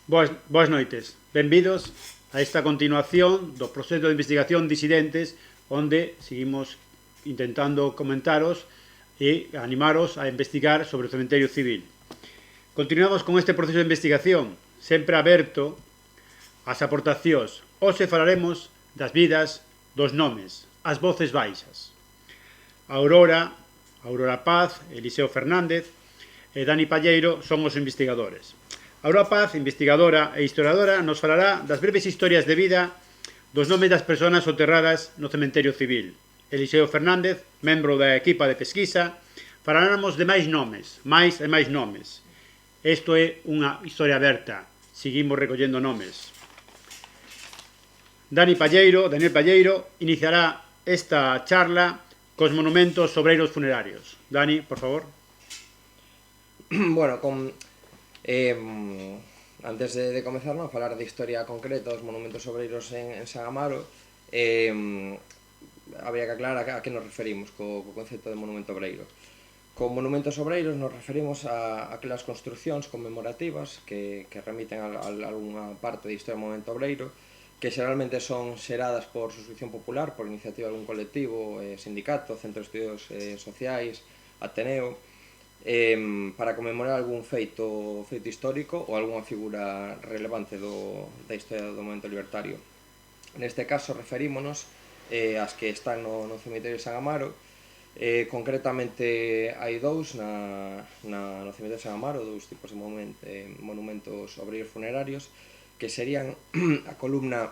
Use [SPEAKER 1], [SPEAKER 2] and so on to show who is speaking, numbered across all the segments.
[SPEAKER 1] Boas noites. Benvidos a esta continuación do proceso de investigación Disidentes, onde seguimos intentando comentaros e animaros a investigar sobre o cementerio civil. Continuamos con este proceso de investigación, sempre aberto ás aportacións. Hoxe falaremos das vidas, dos nomes, as voces baixas. Aurora Paz, Eliseo Fernández e Dani Palleiro son os investigadores. Aurora Paz, investigadora e historiadora, nos falará das breves historias de vida dos nomes das persoas soterradas no cementerio civil. Eliseo Fernández, membro da equipa de pesquisa, falaremos de máis nomes, máis e máis nomes. Isto é unha historia aberta, seguimos recollendo nomes. Daniel Palleiro, iniciará esta charla cos monumentos obreiros funerarios. Dani, por favor.
[SPEAKER 2] Bueno, antes de comezar, a falar de historia concreta dos monumentos obreiros en San Amaro, habría que aclarar a que nos referimos co concepto de monumento obreiro. Con monumentos obreiros nos referimos a aquelas construcións conmemorativas que remiten a alguna parte da historia do movimento obreiro, que xeralmente son xeradas por suscripción popular, por iniciativa de algún colectivo, sindicato, centro de estudios sociais, Ateneo, para conmemorar algún feito histórico ou algunha figura relevante da historia do movimento libertario. Neste caso referímonos ás que están no cemiterio de San Amaro. Concretamente hai dous no cemiterio de San Amaro, dous tipos de monumentos obreiros funerarios, que serían a columna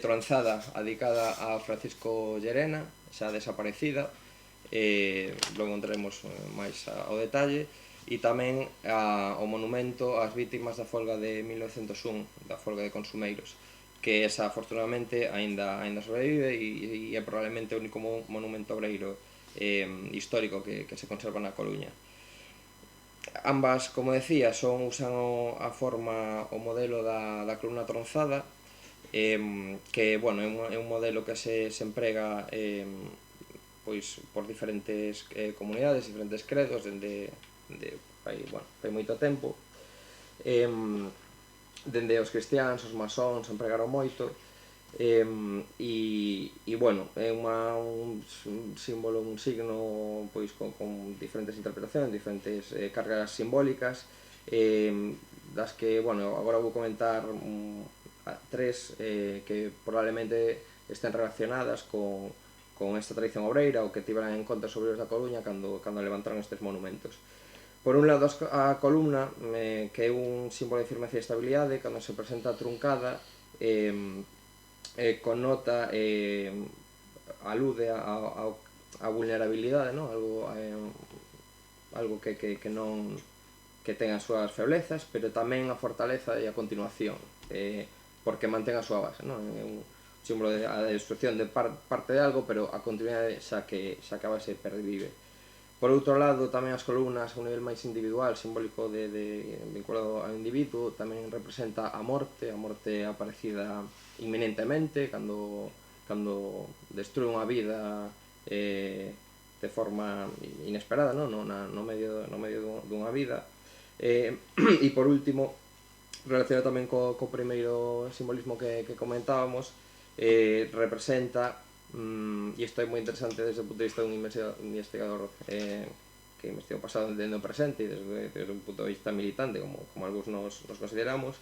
[SPEAKER 2] tronzada dedicada a Francisco Llerena, xa desaparecida, logo entraremos máis ao detalle, e tamén o monumento ás vítimas da folga de 1901, da folga de consumeiros, que esa afortunadamente aínda sobrevive e é probablemente o único monumento obreiro histórico que se conserva na Coruña. Ambas, como decía, usan a forma, o modelo da columna tronzada, que, bueno, é un modelo que se emprega pois por diferentes comunidades, diferentes credos, dende hai moito tempo. Dende os cristiáns, os masóns empregaron moito, e bueno, é un símbolo, un signo pois con diferentes interpretacións, diferentes cargas simbólicas, das que, bueno, agora vou comentar tres que probablemente estén relacionadas con esta tradición obreira ou que tiveran en conta os obreiros da Coruña cando levantaron estes monumentos. Por un lado, a columna, que é un símbolo de firmeza e estabilidade, cando se presenta truncada, connota, alude a vulnerabilidade, algo que ten as súas feblezas, pero tamén a fortaleza e a continuación, porque mantén a súa base, é un símbolo de destrucción de parte de algo, pero a continuidade xa que a base pervive. Por outro lado, tamén as columnas a un nivel máis individual, simbólico vinculado ao individuo, tamén representa a morte aparecida inminentemente, cando destrue unha vida de forma inesperada, no medio dunha vida. E por último, relacionado tamén co primeiro simbolismo que comentábamos, representa, e isto é moi interesante desde o punto de vista dun investigador que investiga o pasado dende o presente e desde un punto de vista militante, como algúns nos consideramos,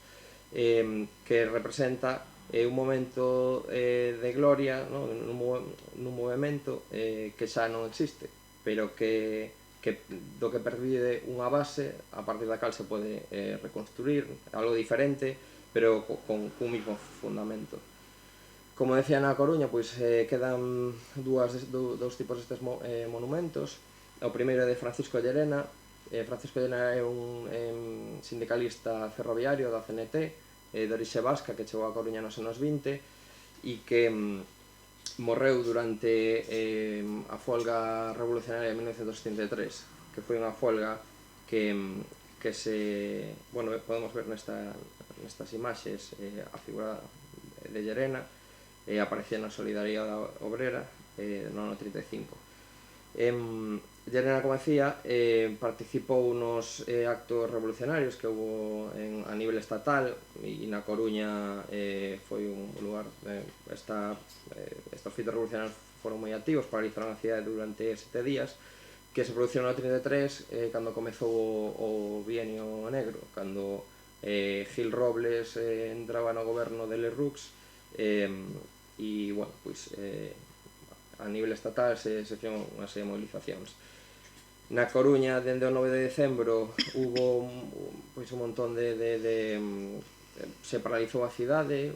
[SPEAKER 2] que representa un momento de gloria nun movimento que xa non existe, pero do que pervive unha base a partir da cal se pode reconstruir algo diferente, pero con un mismo fundamento. Como decía, na Coruña, pois quedan dous tipos destes monumentos. O primeiro é de Francisco Llerena. Francisco Llerena é un sindicalista ferroviario da CNT, de orixe vasca, que chegou a Coruña nos anos 20 e que morreu durante a folga revolucionaria de 1973, que foi unha folga que podemos ver nestas imaxes a figura de Llerena, aparecía na Solidariedade Obrera no ano 35. Llerena, como decía, participou nos actos revolucionarios que hubo a nivel estatal, e na Coruña foi un lugar, estos feitos revolucionarios foron moi activos, paralizaron a cidade durante 7 días, que se produciron no 33, cando comezou o bienio negro, cando Gil Robles entraba no goberno de Lerroux, e, bueno, pois, a nivel estatal se fixeron unha serie de movilizacións. Na Coruña, dende o 9 de decembro, hubo pois, un montón se paralizou a cidade,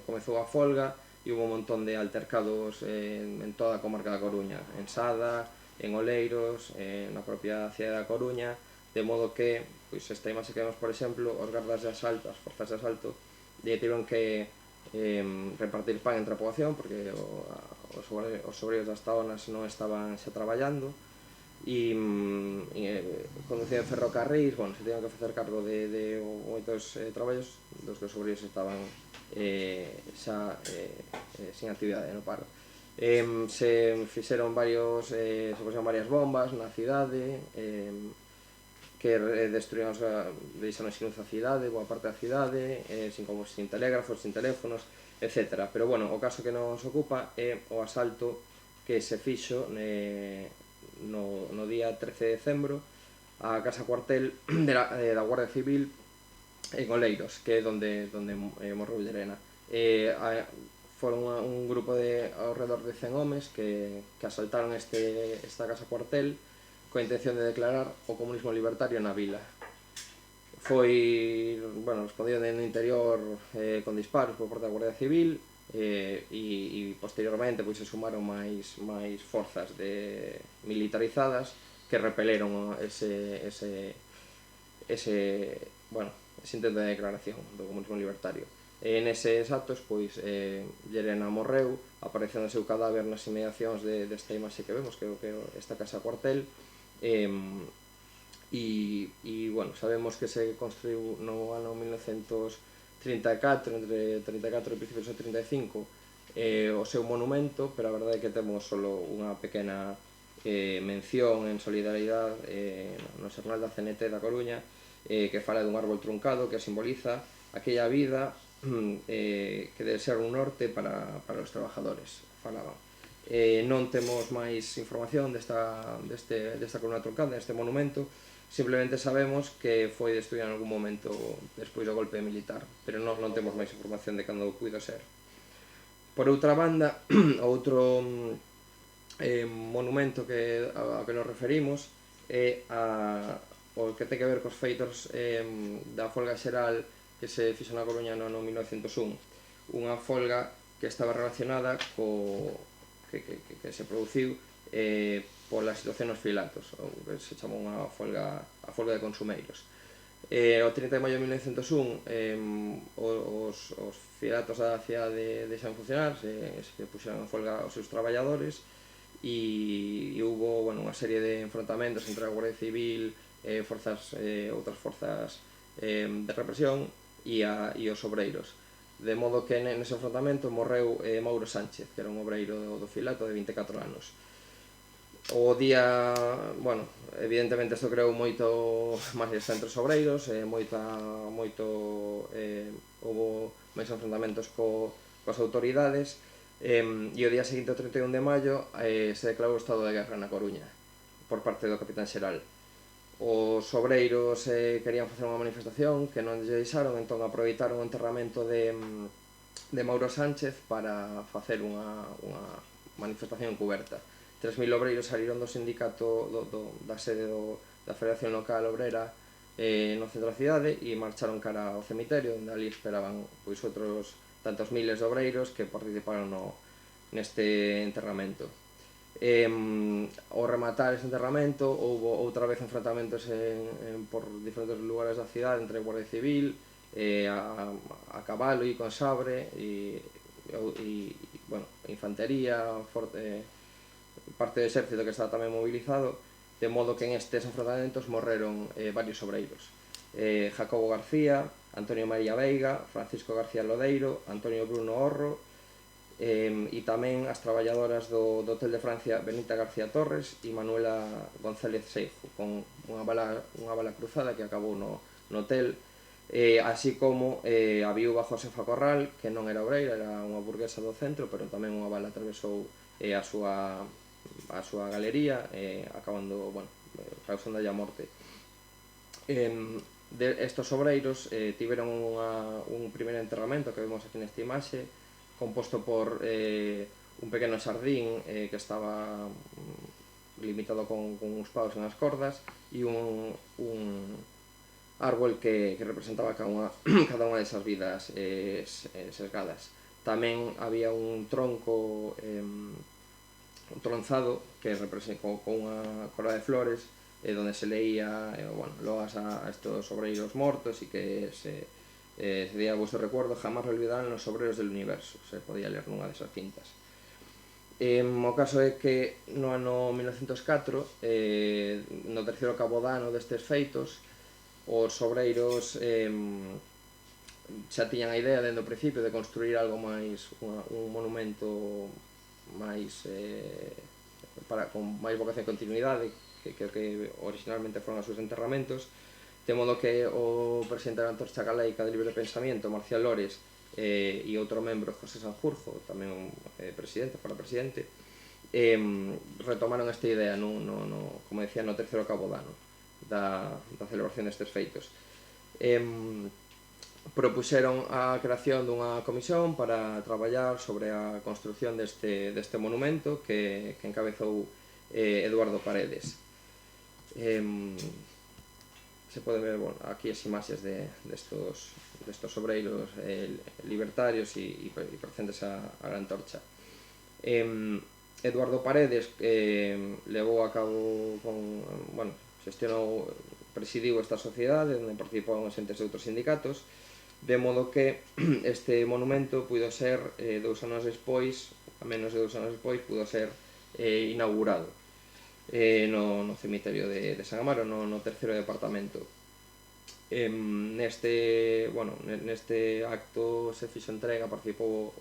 [SPEAKER 2] comezou a folga, e hubo un montón de altercados en toda a comarca da Coruña, en Sada, en Oleiros, na propia cidade da Coruña, de modo que, pois, esta imaxe que vemos, por exemplo, os gardas de asalto, as forzas de asalto, tiveron que repartir pan entre a poboación, porque os obreiros das taonas non estaban xa traballando, e conducían ferrocarrís, bueno, se tenían que facer cargo de moitos traballos dos que os obreiros estaban xa sin actividade no paro. Se fixeron se puxeron varias bombas na cidade que destruían, deixaron sin luz a cidade, boa parte da cidade, sin telégrafos, sin teléfonos, etc. Pero, bueno, o caso que nos ocupa é o asalto que se fixo no día 13 de decembro a casa cuartel da Guardia Civil en Oleiros, que é onde morreu Llerena. Foron un grupo de alrededor de 100 homes que asaltaron esta casa cuartel coa intención de declarar o comunismo libertario na vila. Foi, bueno, respondido no interior con disparos por parte da Guardia Civil, e posteriormente pois se sumaron máis forzas militarizadas que repeleron ese intento de declaración do comunismo libertario. Neses actos, pois, Llerena morreu, aparecendo o seu cadáver nas inmediacións desta imaxe que vemos, que é esta casa cuartel, e, bueno, sabemos que se construiu no ano 1934, entre 34 e principios do 35, o seu monumento, pero a verdade é que temos solo unha pequena mención en solidaridade no xornal da CNT da Coruña, que fala dun árbol truncado que simboliza aquella vida que debe ser un norte para os trabajadores, falaban. Non temos máis información desta columna truncada, deste monumento. Simplemente sabemos que foi destruída en algún momento despois do golpe militar, pero non temos máis información de cando puido ser. Por outra banda, outro monumento ao que nos referimos é o que ten que ver cos feitos da folga xeral que se fixo na Coruña no ano 1901. Unha folga que estaba relacionada que se produciu pola situación nos filatos, ou que se chamou a folga de consumeiros. O 30 de maio de 1901 os filatos da cidade deixan funcionar, se puxeron en folga os seus traballadores, e houve unha serie de enfrontamentos entre a Guardia Civil e outras forzas de represión e os obreiros. De modo que nese enfrontamento morreu Mauro Sánchez, que era un obreiro do filato de 24 anos. O día, bueno, evidentemente isto creou moito máis entre os obreiros, houve máis enfrontamentos coas autoridades, e o día seguinte, o 31 de maio, se declarou o estado de guerra na Coruña por parte do capitán xeral. Os obreiros querían facer unha manifestación que non lle deixaron, entón aproveitaron o enterramento de Mauro Sánchez para facer unha manifestación encuberta. 3.000 obreiros saliron do sindicato da sede da Federación Local Obrera no centro da cidade e marcharon cara ao cemiterio, onde ali esperaban pois outros tantos miles de obreiros que participaron neste enterramento. Ao rematar ese enterramento houve outra vez enfrontamentos por diferentes lugares da cidade entre Guardia Civil, a cabalo e con sabre, e infantería, parte do exército que estaba tamén mobilizado, de modo que en estes enfrontamentos morreron varios obreiros. Jacobo García, Antonio María Veiga, Francisco García Lodeiro, Antonio Bruno Horro, e tamén as traballadoras do Hotel de Francia Benita García Torres e Manuela González Seijo, con unha bala cruzada que acabou no hotel, así como a viúva Josefa Corral, que non era obreira, era unha burguesa do centro, pero tamén unha bala atravesou a súa galería, acabando, causándolle a morte. Estos obreiros tiveron un primeiro enterramento que vemos aquí nesta imaxe, composto por un pequeno xardín que estaba limitado con uns paus nas cordas e un árbol que representaba cada unha desas vidas sesgadas. Tamén había un tronco tronzado que representaba con unha coroa de flores donde se leía loas a estos obreiros mortos e que se día a vuestro recuerdo, jamás olvidarán los obreros del universo. Se podía ler nunha desas cintas. O caso é que no ano 1904, no terceiro cabodano destes feitos, os obreiros xa tiñan a idea dende o principio de construir algo máis, un monumento máis con máis vocación de continuidade que originalmente foron os seus enterramentos, de modo que o presidente da Antorcha Galaica de Libre Pensamiento, Marcial Lores, e outro membro, José Sanjurjo, tamén fora presidente, retomaron esta idea, como decía, no terceiro cabodano da celebración destes feitos. Propuxeron a creación dunha comisión para traballar sobre a construción deste monumento que encabezou Eduardo Paredes. Se pode ver aquí as imaxes destos obreiros libertarios e pertencentes á Gran Torcha. Eduardo Paredes levou a cabo, xestionou, presidiu esta sociedade onde participaban os entes de outros sindicatos, de modo que este monumento puido ser, a menos de 2 anos despois, puido ser inaugurado no cemiterio de San Amaro, no terceiro departamento. Neste acto se fixo entrega, participou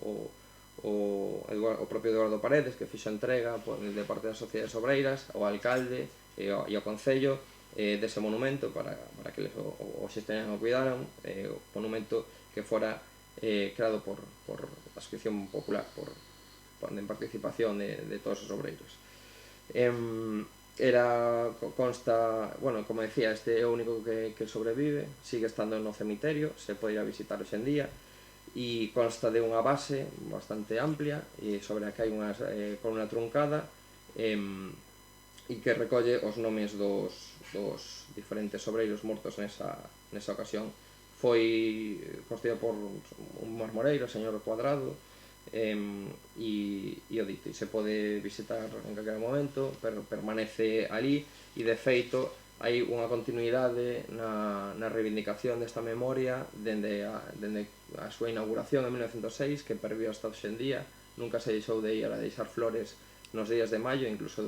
[SPEAKER 2] o propio Eduardo Paredes, que fixo entrega de parte das sociedades obreiras, ao alcalde e ao concello dese monumento para que o xestionaran e o cuidaran, o monumento que fora creado por ascripción popular, en participación de todos os obreiros. Consta, como decía, este é o único que sobrevive, sigue estando no cemiterio, se pode ir a visitar hoxe en día, e consta de unha base bastante amplia e sobre a que hai unha columna truncada e que recolle os nomes dos diferentes obreiros mortos nesa ocasión. Foi construído por un marmoreiro, o señor Cuadrado, e o dito, se pode visitar en calquera momento, pero permanece ali e de feito hai unha continuidade na reivindicación desta memoria dende a súa inauguración en 1906, que perviu hasta hoxe en día. Nunca se deixou de ir a deixar flores nos días de maio, incluso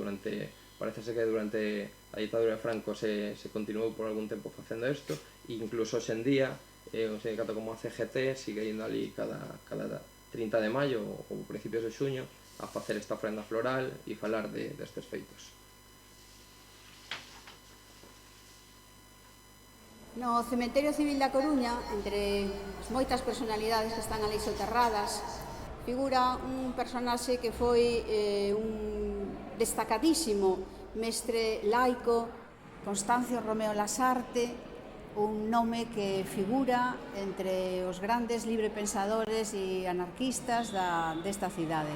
[SPEAKER 2] parece que durante a ditadura de Franco se continuou por algún tempo facendo isto, e incluso hoxe en día un sindicato como a CGT sigue indo ali cada 30 de maio ou principios de xuño a facer esta ofrenda floral e falar destes feitos.
[SPEAKER 3] No Cemiterio Civil da Coruña, entre as moitas personalidades que están ali soterradas, figura un personaxe que foi un destacadísimo mestre laico, Constancio Romeo Lasarte, un nome que figura entre os grandes librepensadores e anarquistas desta cidade.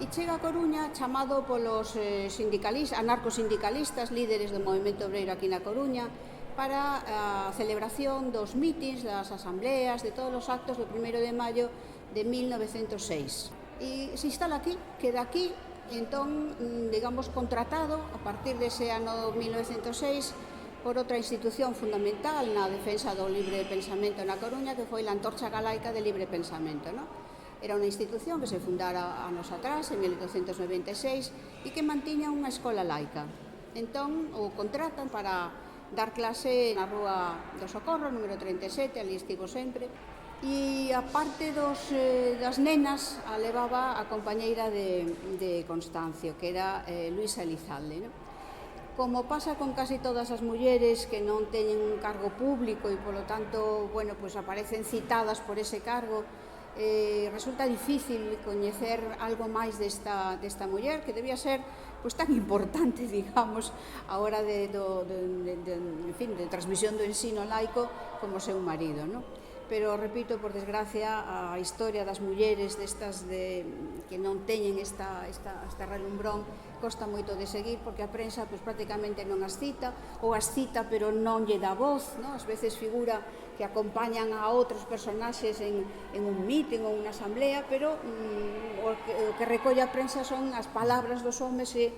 [SPEAKER 3] E chega a Coruña chamado polos anarcosindicalistas, líderes do movemento obreiro aquí na Coruña, para a celebración dos mítins, das asambleas, de todos os actos do 1 de maio de 1906. E se instala aquí, queda aquí, entón, digamos, contratado a partir dese ano 1906 por outra institución fundamental na defensa do libre pensamento na Coruña, que foi a Antorcha Galaica de Libre Pensamento, non? Era unha institución que se fundara anos atrás, en 1896, e que mantiña unha escola laica. Entón, o contratan para dar clase na Rúa do Socorro, número 37, ali estivo sempre, E a parte das nenas a levaba a compañeira de Constancio, que era Luisa Elizalde, non? Como pasa con casi todas as mulleres que non teñen un cargo público e, polo tanto, bueno, pues aparecen citadas por ese cargo, resulta difícil coñecer algo máis desta muller, que debía ser pues, tan importante, digamos, a hora en fin, de transmisión do ensino laico como seu marido, non? Pero, repito, por desgracia, a historia das mulleres destas que non teñen esta relumbrón costa moito de seguir, porque a prensa pues, prácticamente non as cita, ou as cita pero non lle dá voz, non? Ás veces figura que acompañan a outros personaxes en un meeting ou unha asamblea, pero o que recolle a prensa son as palabras dos homes e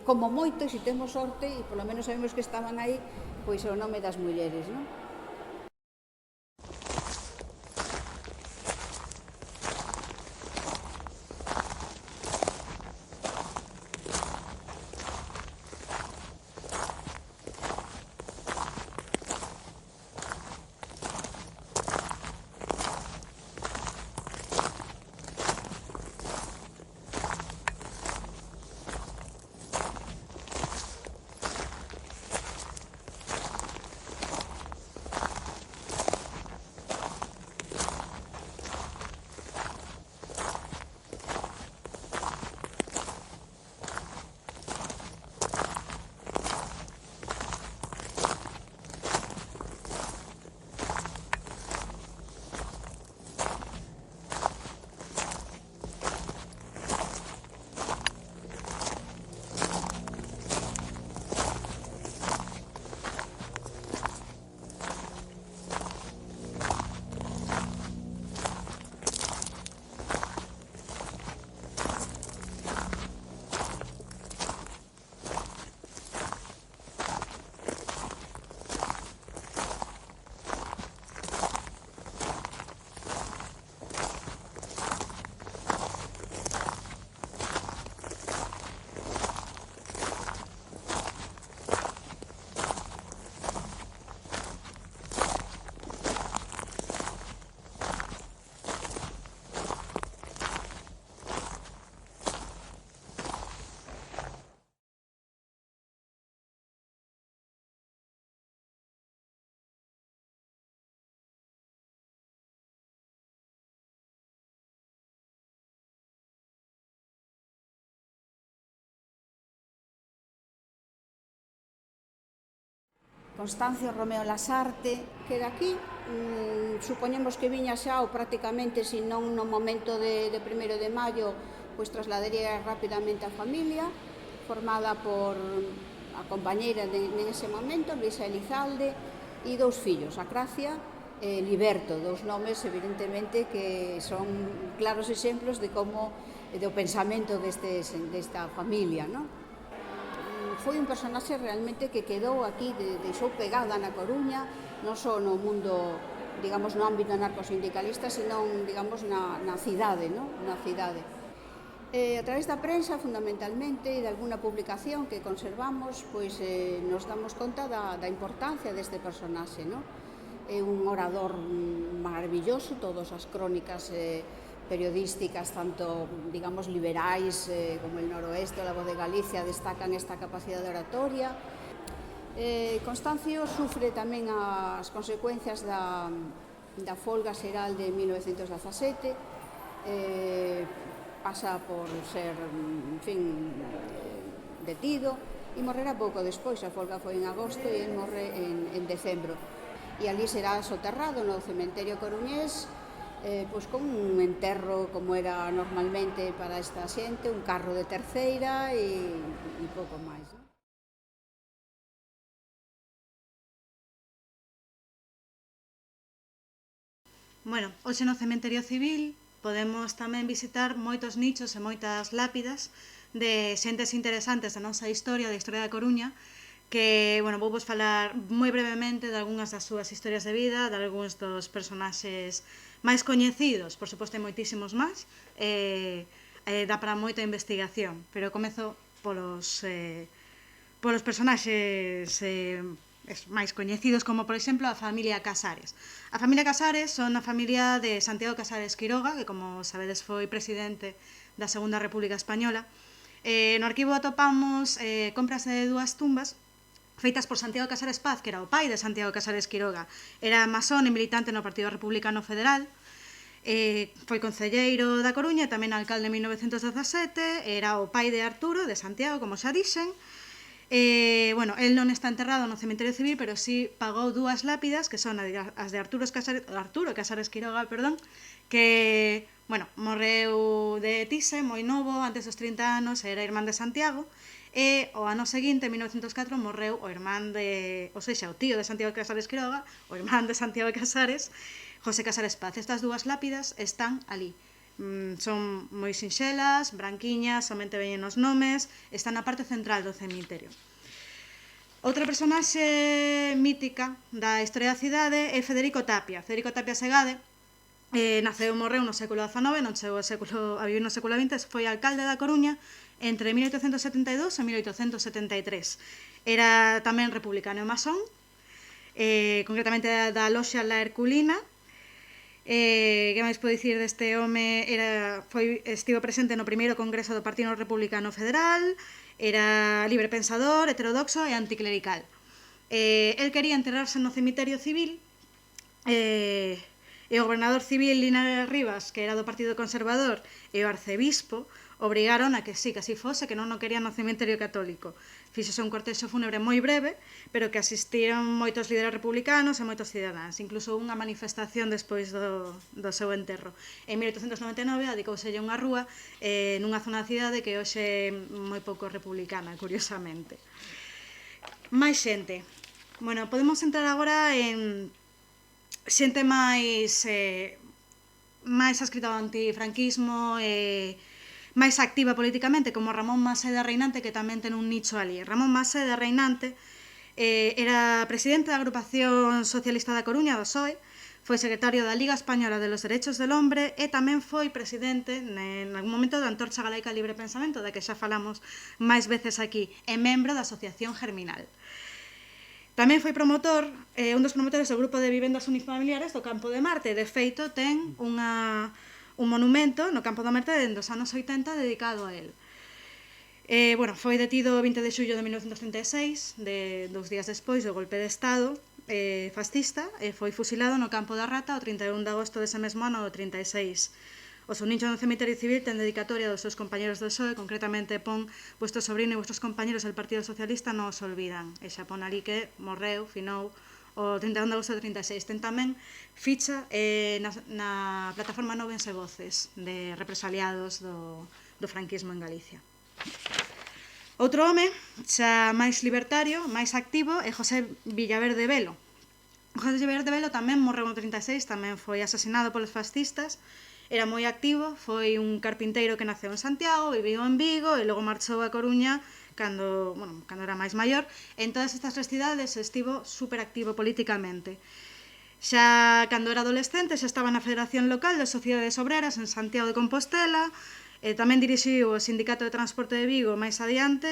[SPEAKER 3] como moito, se temos sorte, e polo menos sabemos que estaban aí, pois o nome das mulleres, non? Constancio Romeo Lasarte, que daqui supoñemos que viña xa ou prácticamente, se non no momento de 1 de maio, pois trasladaría rapidamente a familia, formada por a compañeira nese momento, Luisa Elizalde, e 2 fillos, Acracia e Liberto, 2 nomes evidentemente que son claros exemplos de como do pensamento desta familia, non? Foi un personaxe realmente que quedou aquí, deixou pegada na Coruña, non só no mundo, digamos, no ámbito anarcosindicalista, senón, digamos, na cidade, non? Na cidade. A través da prensa, fundamentalmente, e de alguna publicación que conservamos, pois nos damos conta da importancia deste personaxe, non? É un orador maravilloso, todas as crónicas periodísticas, tanto, digamos, liberais como el Noroeste ou la Voz de Galicia, destacan esta capacidade de oratoria. Constancio sufre tamén as consecuencias da folga xeral de 1917, pasa por ser, en fin, detido e morrerá pouco despois. A folga foi en agosto e ele morre en decembro. E ali será soterrado no cementerio coruñés, pois con un enterro como era normalmente para esta xente, un carro de terceira e pouco máis, non?
[SPEAKER 4] Bueno, hoxe no cementerio civil podemos tamén visitar moitos nichos e moitas lápidas de xentes interesantes da nosa historia, da historia da Coruña, que, bueno, vou vos falar moi brevemente de algunhas das súas historias de vida, de algúns dos personaxes máis coñecidos, por suposto hai moitísimos máis, dá para moita investigación, pero comezo polos personaxes máis coñecidos como, por exemplo, a familia Casares. A familia Casares son a familia de Santiago Casares Quiroga, que, como sabedes, foi presidente da Segunda República Española. No arquivo atopamos compras de 2 tumbas feitas por Santiago Casares Paz, que era o pai de Santiago Casares Quiroga. Era masón e militante no Partido Republicano Federal. Foi concelleiro da Coruña e tamén alcalde en 1917. Era o pai de Arturo, de Santiago, como xa dixen. Bueno, el non está enterrado no cemiterio civil, pero sí pagou 2 lápidas, que son as de Arturo Casares Quiroga, que, bueno, morreu de tise, moi novo, antes dos 30 anos, era irmán de Santiago, e o ano seguinte, en 1904, morreu o irmán de, ou seja, o tío de Santiago Casares Quiroga, o irmán de Santiago Casares, José Casares Paz. Estas 2 lápidas están ali. Son moi sinxelas, branquiñas, somente veñen os nomes, están na parte central do cemiterio. Outra personaxe mítica da historia da cidade é Federico Tapia. Federico Tapia Segade naceu e morreu no século XIX, non chegou a vivir no século XX, foi alcalde da Coruña entre 1872 e 1873. Era tamén republicano e masón, concretamente da loxa La Herculina. Que máis podo dicir deste home? Estivo presente no primeiro congreso do Partido Republicano Federal, era libre pensador, heterodoxo e anticlerical. El quería enterrarse no cemiterio civil, e o gobernador civil Linares Rivas, que era do Partido Conservador, e o arcebispo obrigaron a que sí, que así fose, que non o querían no cemiterio católico. Fíxose un cortexo fúnebre moi breve, pero que asistiron moitos líderes republicanos e moitos cidadáns, incluso unha manifestación despois do seu enterro. En 1899 adicouselle unha rúa nunha zona da cidade que hoxe é moi pouco republicana, curiosamente. Máis xente. Bueno, podemos entrar agora en xente máis adscrita ao antifranquismo e máis activa políticamente, como Ramón Maseda Reinante, que tamén ten un nicho ali. Ramón Maseda Reinante era presidente da Agrupación Socialista da Coruña, do PSOE, foi secretario da Liga Española de los Derechos del Hombre e tamén foi presidente, en algún momento, da Antorcha Galaica Libre Pensamento, da que xa falamos máis veces aquí, e membro da Asociación Germinal. Tamén foi promotor, un dos promotores do grupo de vivendas unifamiliares do Campo de Marte. De feito, ten un monumento no Campo de Marte dende os anos 80 dedicado a él. Bueno, foi detido o 20 de xullo de 1936, 2 días despois do golpe de Estado fascista, e foi fusilado no Campo da Rata o 31 de agosto dese mesmo ano do 36. O seu nicho no cemiterio civil ten dedicatoria dos seus compañeros do PSOE, concretamente pon vuestro sobrino e vuestros compañeros del Partido Socialista non os olvidan, e xa pon ali que morreu, finou o 31 de agosto de 36. Ten tamén ficha na plataforma Nóvense Voces de represaliados do franquismo en Galicia. Outro home, xa máis libertario, máis activo, é José Villaverde Velo. José Villaverde Velo tamén morreu no 36, tamén foi asesinado polos fascistas. Era moi activo, foi un carpinteiro que naceu en Santiago, viviu en Vigo e logo marchou a Coruña cando era máis maior. En todas estas tres cidades estivo superactivo políticamente. Xa cando era adolescente xa estaba na Federación Local de Sociedades Obreras en Santiago de Compostela, tamén dirixiu o Sindicato de Transporte de Vigo máis adiante,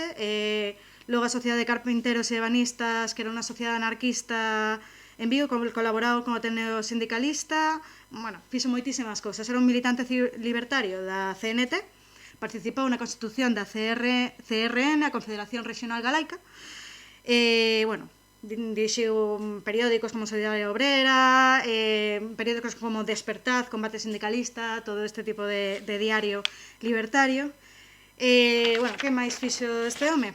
[SPEAKER 4] logo a Sociedade de Carpinteros e Ebanistas, que era unha sociedade anarquista en Vigo, colaborou con o Ateneo Sindicalista. Bueno, fixo moitísimas cousas. Era un militante libertario da CNT, participou na constitución da CRN, a Confederación Regional Galaica, bueno, dirixiu periódicos como Solidaridade Obrera, periódicos como Despertad, Combate Sindicalista, todo este tipo de diario libertario. Bueno, que máis fixo este home?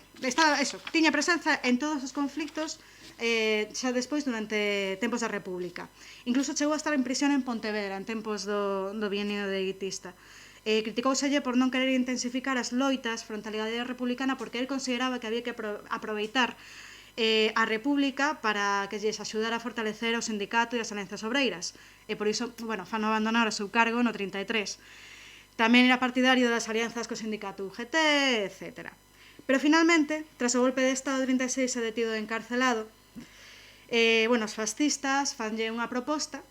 [SPEAKER 4] Tiña presenza en todos os conflictos xa despois durante tempos da República. Incluso chegou a estar en prisión en Pontevedra en tempos do bienio de Guitista. Criticouselle por non querer intensificar as loitas fronte á legalidade republicana porque el consideraba que había que aproveitar a República para que lles axudara a fortalecer o sindicato e as alianzas obreiras. E por iso, bueno, fano abandonar o seu cargo no 33. Tamén era partidario das alianzas co sindicato UGT, etc. Pero finalmente, tras o golpe de Estado de 36 é detido e encarcelado. Bueno, os fascistas fanlle unha proposta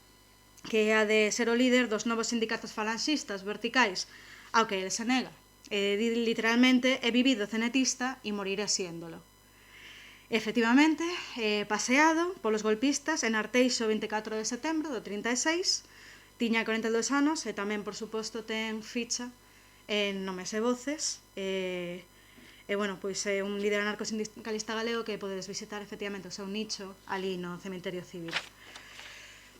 [SPEAKER 4] que é a de ser o líder dos novos sindicatos falanxistas verticais, ao que ele se nega. Literalmente, he vivido cenetista e moriré siéndolo. Efectivamente, paseado polos golpistas en Arteixo o 24 de setembro do 36, tiña 42 anos e tamén, por suposto, ten ficha en Nomes e Voces, bueno, pois é un líder anarcosindicalista galego que podedes visitar efectivamente o seu nicho ali no cemiterio civil.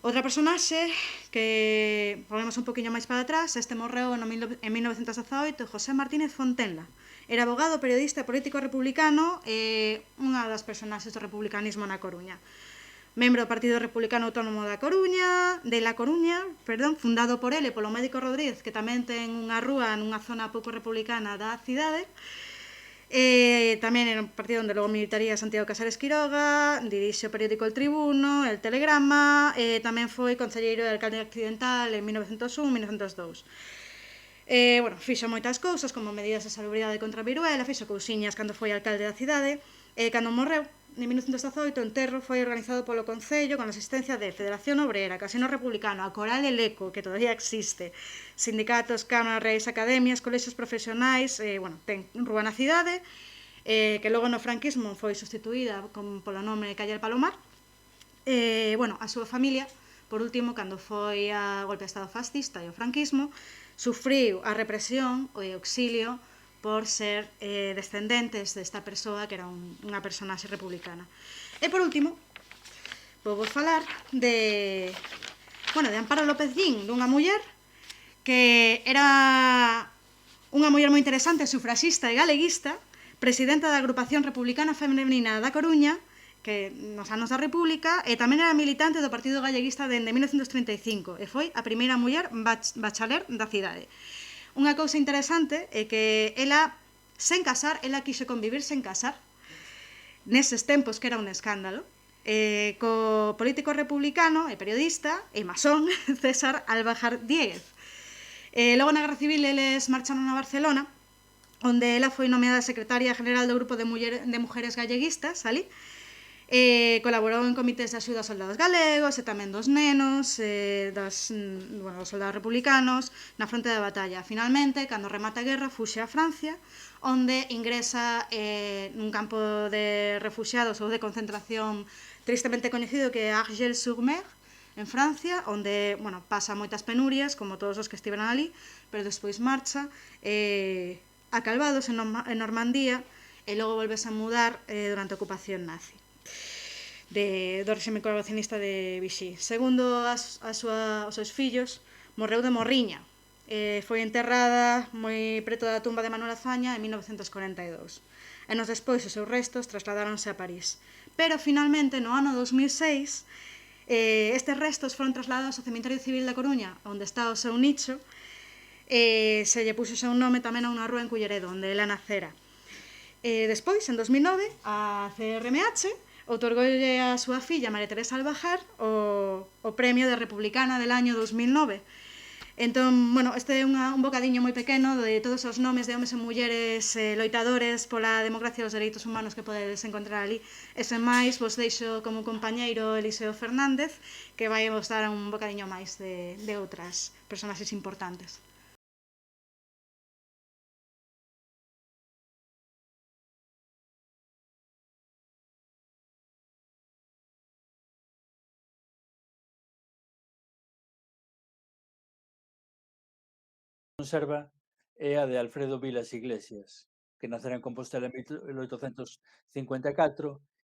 [SPEAKER 4] Outra personaxe que volvemos un poquinho máis para atrás, este morreu en 1918, José Martínez Fontenla. Era abogado, periodista e político republicano e unha das personaxes do republicanismo na Coruña. Membro do Partido Republicano Autónomo de La Coruña, fundado por ele e polo médico Rodríguez, que tamén ten unha rúa nunha zona pouco republicana da cidade. Tamén era un partido onde logo militaría Santiago Casares Quiroga, dirixe o periódico El Tribuno, El Telegrama, tamén foi concelleiro e alcalde accidental en 1901 e 1902. Bueno, fixo moitas cousas, como medidas de salubridade contra a viruela, fixo cousiñas cando foi alcalde da cidade, e cando morreu, en 1918, o enterro foi organizado polo Concello con a asistencia de Federación Obrera, Casino Republicano, a Coral Eleco, que todavía existe, sindicatos, cámaras, reis, academias, colexios profesionais, bueno, ten rúa na cidade, que logo no franquismo foi sustituída polo nome Calle del Palomar. Bueno, a súa familia, por último, cando foi a golpe de estado fascista e o franquismo, sufriu a represión e o exilio por ser descendentes desta persoa que era unha personaxe republicana. E por último, vou vos falar de Amparo López Llín, dunha muller que era unha muller moi interesante, sufraxista e galeguista, presidenta da Agrupación Republicana Femenina da Coruña, que nos anos da República, e tamén era militante do Partido Galleguista dende 1935, e foi a primeira muller bachaler da cidade. Unha cousa interesante é que ela, sen casar, ela quixo convivir sen casar, neses tempos que era un escándalo, co político republicano e periodista e masón César Albajar Diéguez. Logo na Guerra Civil eles marcharon a Barcelona, onde ela foi nomeada secretaria general do grupo de mujeres galleguistas, ali, colaborou en comités de axuda aos soldados galegos e tamén dos nenos, dos soldados republicanos na fronte da batalla. Finalmente, cando remata a guerra, fuxe a Francia, onde ingresa nun campo de refuxiados ou de concentración tristemente coñecido que é Argel-sur-Mer, en Francia, onde pasa moitas penurias, como todos os que estiveran ali, pero despois marcha a Calvados, en Normandía, e logo volvese a mudar durante a ocupación nazi do réxime colaboracionista de Vichy. Segundo os seus fillos, morreu de morriña. Foi enterrada moi preto da tumba de Manuel Azaña en 1942. Anos despois, os seus restos trasladáronse a París. Pero, finalmente, no ano 2006, estes restos foron trasladados ao Cemiterio Civil da Coruña, onde está o seu nicho, e se lle puxo o seu nome tamén a unha rúa en Culleredo, onde ela nacera. Despois, en 2009, a CRMH outorgoulle a súa filla María Teresa Albajar o premio de Republicana del año 2009. Entón, este é un bocadiño moi pequeno de todos os nomes de homes e mulleres loitadores pola democracia e os dereitos humanos que podedes encontrar ali. E sen máis, vos deixo como compañeiro Eliseo Fernández, que vai vos dar un bocadiño máis de outras personaxes importantes.
[SPEAKER 5] Conserva é a de Alfredo Vilas Iglesias, que nacera en Compostela en 1854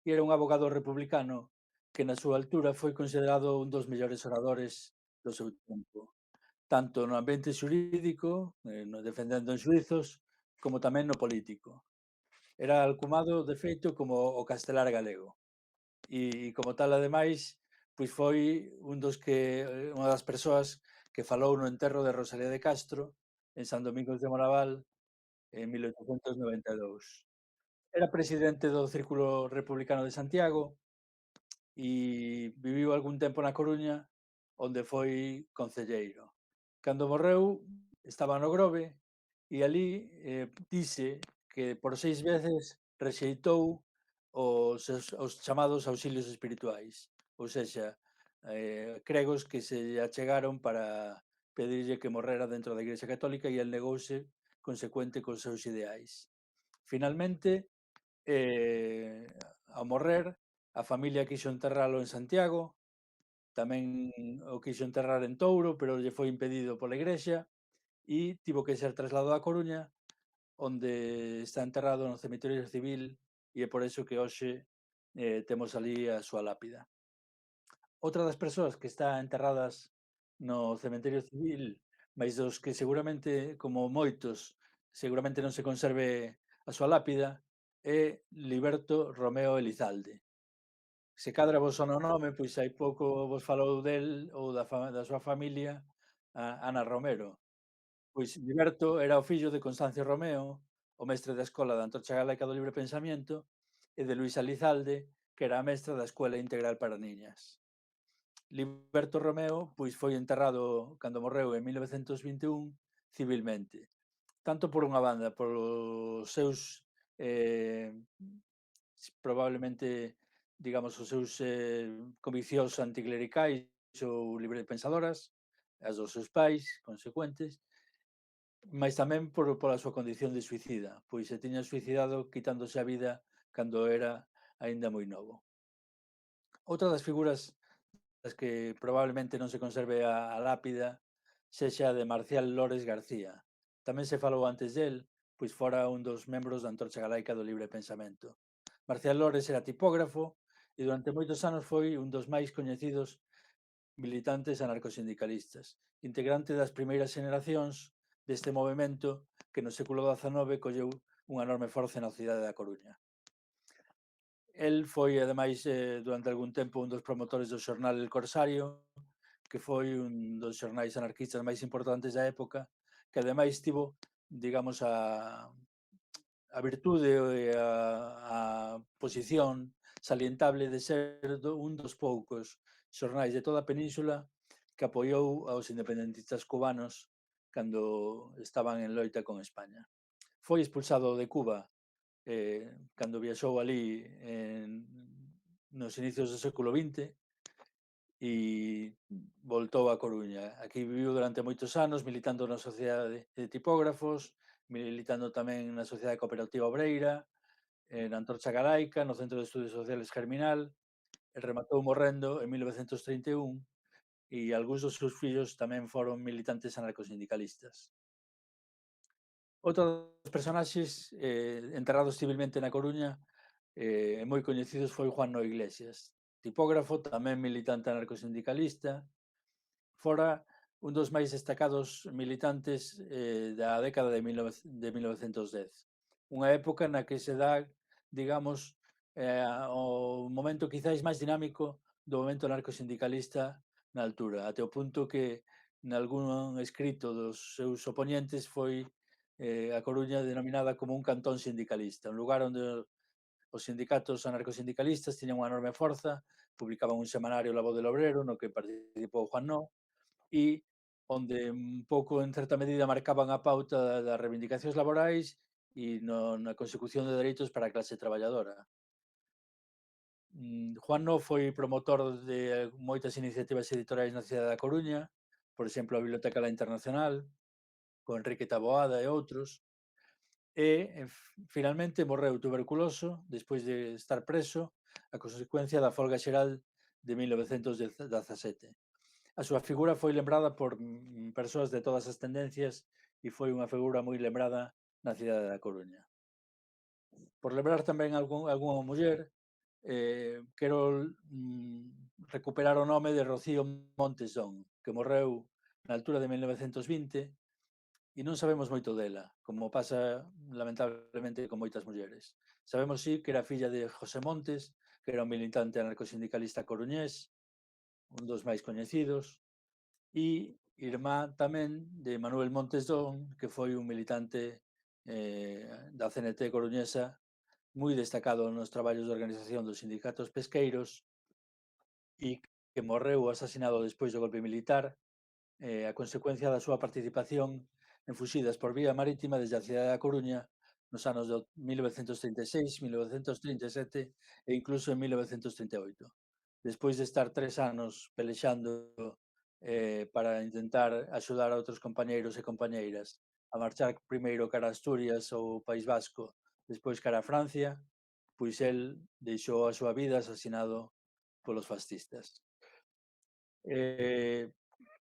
[SPEAKER 5] e era un abogado republicano que na súa altura foi considerado un dos mellores oradores do seu tempo, tanto no ambiente xurídico, defendendo en xuizos, como tamén no político. Era alcumado, de feito, como o castelar galego. E como tal, ademais, pois foi unha das persoas que falou no enterro de Rosalía de Castro en San Domingos de Moraval en 1892. Era presidente do Círculo Republicano de Santiago e viviu algún tempo na Coruña, onde foi concelleiro. Cando morreu, estaba no Grove e ali dice que por 6 veces rexeitou os chamados auxilios espirituais, ou sexa, cregos que se lle achegaron para pedirlle que morrera dentro da Igrexa Católica e el negouse consecuente cos seus ideais. Finalmente, Ao morrer, a familia quixo enterralo en Santiago, tamén o quixo enterrar en Touro, pero lle foi impedido pola Igrexa e tivo que ser trasladado a Coruña, onde está enterrado no cemiterio civil e é por iso que hoxe temos ali a súa lápida. Outra das persoas que está enterradas no cemiterio civil, mais dos que seguramente, como moitos, seguramente non se conserve a súa lápida, é Liberto Romeo Elizalde. Se cadra vos sona o nome, pois hai pouco vos falou del ou da súa familia, a Ana Romero. Pois Liberto era o fillo de Constancio Romeo, o mestre da Escola da Antorcha Galaica do Libre Pensamento, e de Luisa Elizalde, que era a mestra da Escuela Integral para Niñas. Liberto Romeo pois foi enterrado cando morreu en 1921 civilmente, tanto por unha banda polos seus eh, probablemente, digamos, os seus conviccións anticlericais ou librepensadoras, as dos seus pais, consecuentes, mais tamén pola súa condición de suicida, pois se tiña suicidado quitándose a vida cando era aínda moi novo. Outra das figuras das que probablemente non se conserve a lápida sexa a de Marcial Lores García. Tamén se falou antes del, pois fora un dos membros da Antorcha Galaica do Libre Pensamento. Marcial Lores era tipógrafo e durante moitos anos foi un dos máis coñecidos militantes anarcosindicalistas, integrante das primeiras xeneracións deste movemento que no século XIX colleu unha enorme forza na cidade da Coruña. El foi, ademais, durante algún tempo un dos promotores do xornal El Corsario, que foi un dos xornais anarquistas máis importantes da época, que ademais tivo, digamos, a virtude e a posición salientable de ser un dos poucos xornais de toda a península que apoiou aos independentistas cubanos cando estaban en loita con España. Foi expulsado de Cuba cando viaxou ali nos inicios do século XX e voltou a Coruña. Aquí viviu durante moitos anos militando na Sociedade de Tipógrafos, militando tamén na Sociedade Cooperativa Obreira, na Antorcha Galaica, no Centro de Estudios Sociales Germinal, e rematou morrendo en 1931 e algúns dos seus fillos tamén foron militantes anarcosindicalistas. Outro dos personaxes enterrados civilmente na Coruña moi coñecidos foi Juan No Iglesias, tipógrafo, tamén militante anarcosindicalista, fora un dos máis destacados militantes da década de 1910. Unha época na que se dá, digamos, o momento quizáis máis dinámico do momento anarcosindicalista na altura, até o punto que nalgún escrito dos seus oponentes foi a Coruña denominada como un cantón sindicalista, un lugar onde os sindicatos anarcosindicalistas tiñan unha enorme forza, publicaban un semanario La Voz del Obrero, no que participou Juan No, e onde un pouco, en certa medida, marcaban a pauta das reivindicacións laborais e na consecución de dereitos para a clase traballadora. Juan No foi promotor de moitas iniciativas editoriais na cidade da Coruña, por exemplo, a Biblioteca La Internacional, con Enrique Taboada e outros, e finalmente morreu tuberculoso despois de estar preso a consecuencia da folga xeral de 1917. A súa figura foi lembrada por persoas de todas as tendencias e foi unha figura moi lembrada na cidade da Coruña. Por lembrar tamén algunha muller, quero recuperar o nome de Rocío Montes Dón, que morreu na altura de 1920 e non sabemos moito dela, como pasa lamentablemente con moitas mulleres. Sabemos sí que era filla de José Montes, que era un militante anarcosindicalista coruñés, un dos máis coñecidos, e irmá tamén de Manuel Montes Dón, que foi un militante da CNT coruñesa moi destacado nos traballos de organización dos sindicatos pesqueiros e que morreu asasinado despois do golpe militar a consecuencia da súa participación en fuxidas por vía marítima desde a cidade da Coruña nos anos de 1936, 1937 e incluso en 1938. Despois de estar 3 anos pelexando para intentar axudar a outros compañeiros e compañeiras a marchar primeiro cara a Asturias ou País Vasco, despois cara a Francia, pois el deixou a súa vida asasinado polos fascistas. Eh,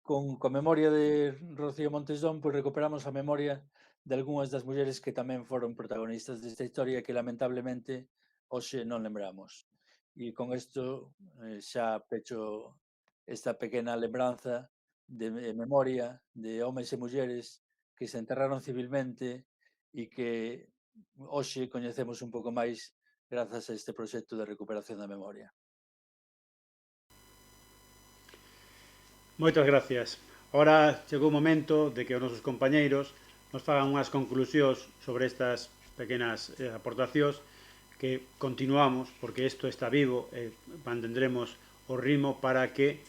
[SPEAKER 5] coa memoria de Rocío Montesdón, pois recuperamos a memoria de algunhas das mulleres que tamén foron protagonistas desta historia que lamentablemente hoxe non lembramos. E con isto xa pecho esta pequena lembranza de memoria de homes e mulleres que se enterraron civilmente e que hoxe coñecemos un pouco máis grazas a este proxecto de recuperación da memoria.
[SPEAKER 1] Moitas gracias. Ahora chegou o momento de que os nosos compañeiros nos fagan unhas conclusións sobre estas pequenas aportacións que continuamos, porque isto está vivo e mantendremos o ritmo para que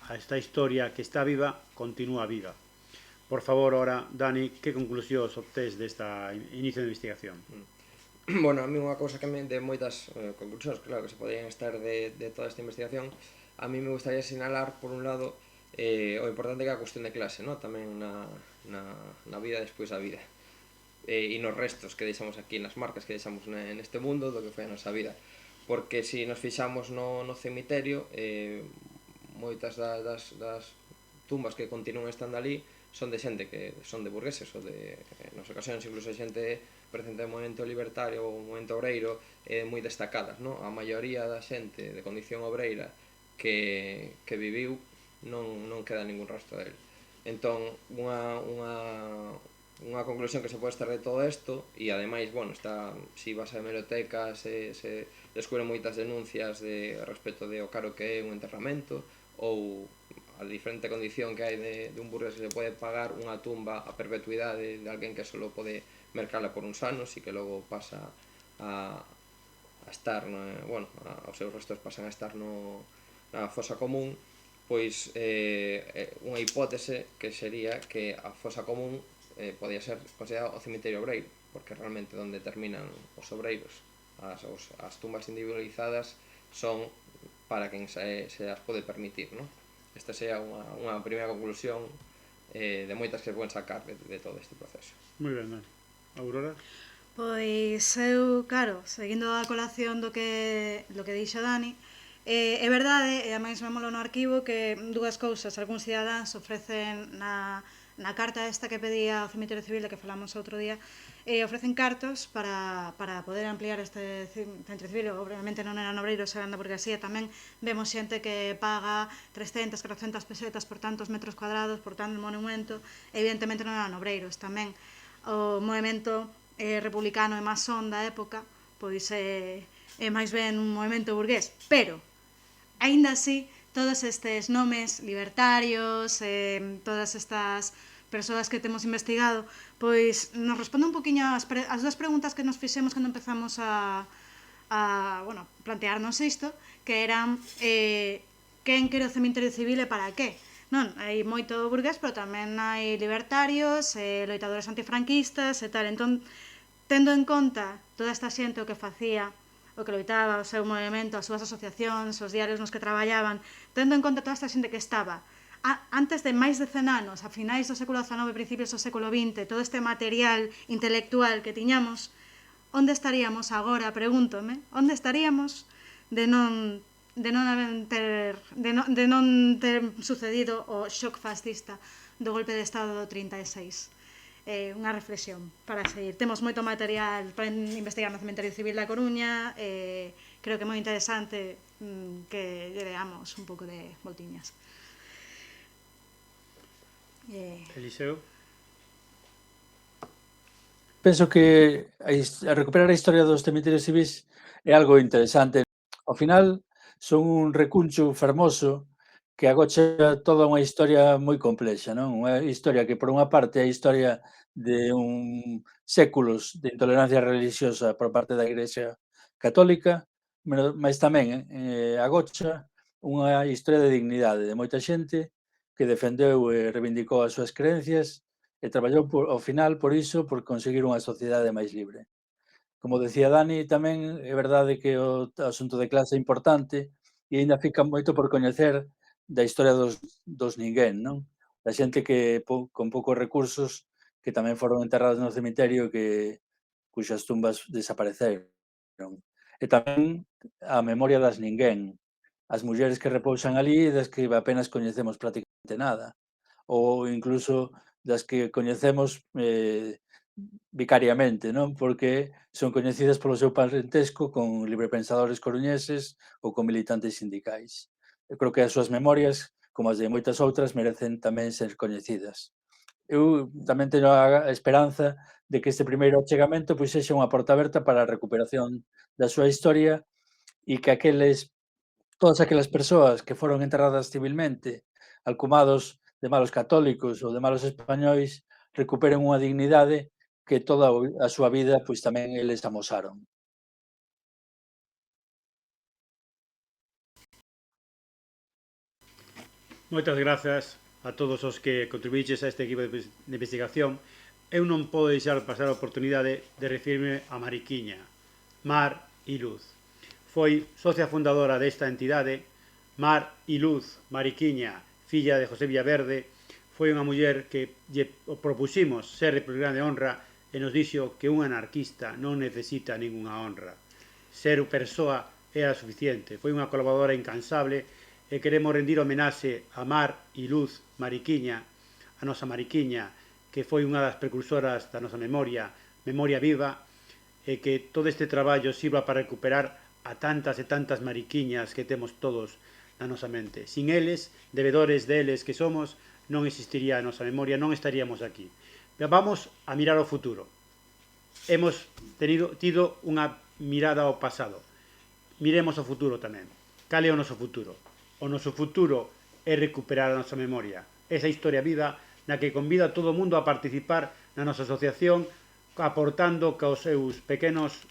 [SPEAKER 1] esta historia que está viva continúa viva. Por favor, ahora, Dani, que conclusións obtés desta inicio de investigación?
[SPEAKER 2] Bueno, a mí unha cousa que de moitas conclusións, claro, que se podían estar de toda esta investigación, a mí me gustaría sinalar, por un lado, o importante que é a cuestión de clase, ¿no? Tamén na vida despois da vida. E nos restos que deixamos aquí, nas marcas que deixamos neste mundo do que foi a nosa vida. Porque se nos fixamos no cemiterio, moitas das tumbas que continúan estando ali son de xente que son de burgueses ou de, nas ocasións, incluso xente presente do movimento libertario ou movimento obreiro moi destacadas, non? A maioría da xente de condición obreira que viviu non queda ningún rastro dele. Entón, unha conclusión que se pode estar de todo isto, e ademais, bueno, está, si vas a hemeroteca se descubren moitas denuncias respecto de o caro que é un enterramento ou a diferente condición que hai de un burgués que se pode pagar unha tumba a perpetuidade de alguén que só pode mercala por uns anos e que logo pasa a estar, bueno, os seus restos pasan a estar na fosa común. Pois unha hipótese que sería que a fosa común podía ser considerado o cemiterio obreiro, porque realmente onde terminan os obreiros, as tumbas individualizadas son para quen se as pode permitir, non? Esta sería unha primeira conclusión de moitas que se poden sacar de todo este proceso.
[SPEAKER 1] Moi ben, Dani. Aurora?
[SPEAKER 4] Pois eu, claro, seguindo a colación do que dixo Dani, é verdade, e ademais vémolo no arquivo, que dúas cousas, algúns cidadáns ofrecen na carta esta que pedía o cemiterio civil de que falamos outro día, ofrecen cartos para poder ampliar este centro civil. Obviamente non eran obreiros, eran da burguesía. Tamén vemos xente que paga 300, 400 pesetas por tantos metros cuadrados, por tanto monumento. Evidentemente non eran obreiros. Tamén o movimento republicano e masón da época pois é máis ben un movimento burgués, pero aínda así todos estes nomes libertarios, todas estas persoas que temos investigado, pois nos responde un poquinho as dúas preguntas que nos fixemos cando empezamos a bueno, plantearnos isto, que eran quen quere o cemiterio civil e para que? Non, hai moito burgués, pero tamén hai libertarios, loitadores antifranquistas e tal. Entón, tendo en conta toda esta xente o que facía, o que loitaba, o seu movimento, as súas asociacións, os diarios nos que traballaban, tendo en conta toda esta xente que estaba antes de máis de 100 anos, a finais do século XIX, principios do século XX, todo este material intelectual que tiñamos, onde estaríamos agora, pregúntome, onde estaríamos de non ter sucedido o shock fascista do golpe de estado do 36. Unha reflexión para seguir. Temos moito material para investigar no cemiterio civil da Coruña, creo que é moi interesante que lle deamos un pouco de voltiñas.
[SPEAKER 1] Eliseo?
[SPEAKER 5] Penso que a recuperar a historia dos cemiterios civis é algo interesante. Ao final, son un recuncho fermoso que agocha toda unha historia moi complexa, non? Unha historia que, por unha parte, é a historia de séculos de intolerancia religiosa por parte da Igrexa Católica, mas tamén agocha unha historia de dignidade de moita xente que defendeu e reivindicou as súas creencias e traballou ao final por iso, por conseguir unha sociedade máis libre. Como decía Dani, tamén é verdade que o asunto de clase é importante e aínda fica moito por coñecer da historia dos ninguén, non? Da xente que con poucos recursos que tamén foron enterrados no cemiterio cuxas tumbas desapareceron. E tamén a memoria das ninguén, as mulleres que repousan ali e das que apenas coñecemos prácticamente nada, ou incluso das que coñecemos vicariamente, non? Porque son coñecidas polo seu parentesco con librepensadores coruñeses ou con militantes sindicais. Eu creo que as súas memorias, como as de moitas outras, merecen tamén ser coñecidas. Eu tamén teño a esperanza de que este primeiro achegamento pois sexa unha porta aberta para a recuperación da súa historia e que todas aquelas persoas que foron enterradas civilmente, alcumados de malos católicos ou de malos españois, recuperen unha dignidade que toda a súa vida pois tamén eles amosaron.
[SPEAKER 1] Moitas grazas a todos os que contribuíches a este equipo de investigación. Eu non podo deixar pasar a oportunidade de referirme a Mariquiña, Mar e Luz. Foi socia fundadora desta entidade. Mar e Luz Mariquiña, filla de José Villaverde, foi unha muller que lle propusimos ser republicana de honra e nos dixo que un anarquista non necesita ningunha honra. Ser persoa era suficiente. Foi unha colaboradora incansable e queremos rendir homenaxe a Mar e Luz Mariquiña, a nosa Mariquiña, que foi unha das precursoras da nosa memoria viva, e que todo este traballo sirva para recuperar a tantas e tantas mariquiñas que temos todos na nosa mente. Sin eles, debedores deles que somos, non existiría a nosa memoria, non estaríamos aquí. Pero vamos a mirar ao futuro. Hemos tido unha mirada ao pasado. Miremos ao futuro tamén. Cal é o noso futuro? O noso futuro é recuperar a nosa memoria. Esa historia viva na que convida a todo o mundo a participar na nosa asociación, aportando cos seus pequenos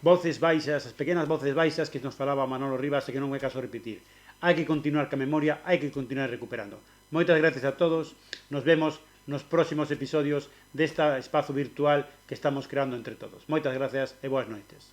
[SPEAKER 1] voces baixas, as pequenas voces baixas que nos falaba Manolo Rivas e que non é caso repetir. Hai que continuar ca memoria, hai que continuar recuperando. Moitas gracias a todos. Nos vemos nos próximos episodios desta espazo virtual que estamos creando entre todos. Moitas gracias e boas noites.